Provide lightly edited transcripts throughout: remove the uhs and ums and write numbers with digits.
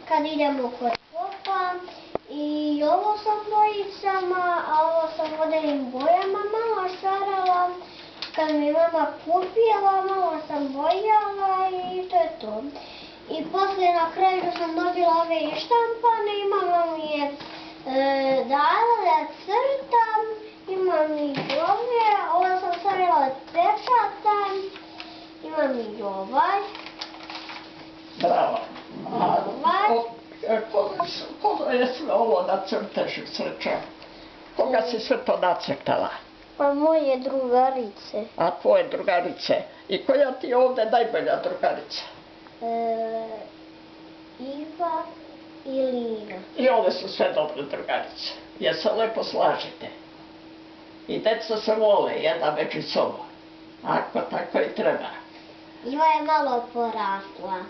kad idemo kod popa. I ovo sam bojicama, a ovo sam vodenim bojama malo šarala. Kad mi mama kupila, malo sam bojala i to je to. I poslije na kraju sam dobila ove štampane i mama mi je dala da crtam. Imam i ove sam stavila od pečata. Imam i ovaj. Bravo. Koga je sve ovo nacrteš, Srećo? Koga si sve to nacrtala? Pa moje drugarice. A tvoje drugarice? I koja ti je ovdje najbolja drugarica? Iva i Lina. I ove su sve dobre drugarice, jer se lepo slažete. I deca se vole jedna među sobom. Ako tako i treba. Iva je malo porasla.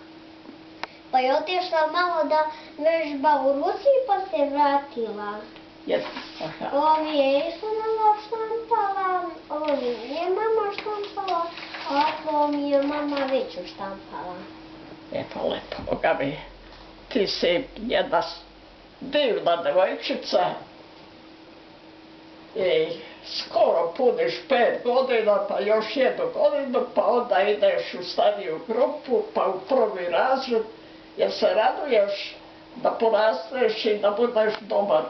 Pa je otišla malo da vežba u Rusiji pa se vratila. Ovo mi je isto mama štampala, ovo mi je mama štampala, a ovo mi je mama već štampala. Eto, lepo, Boga mi, ti si jedna divna devojčica i skoro puniš 5 godina, pa još 1 godinu, pa onda ideš u stariju grupu, pa u 1. razred, jer se raduješ da porasteš i da budeš dobar.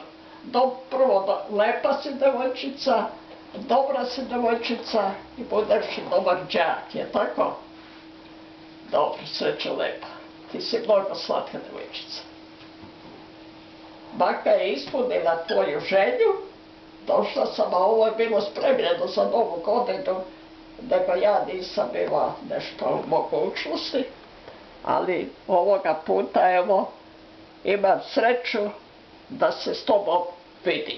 Prvo, lepa si devojčica, dobra si devojčica i budeš dobar đak, je tako? Dobro, Srećo, lepa. Ti si mnogo slatka devojčica. Baka je ispunila tvoju želju, došla sam, a ovo je bilo spremljeno za Novu godinu, nego ja nisam bila nešto u mogućnosti, ali ovoga puta, evo, imam sreću da se s tobom vidim.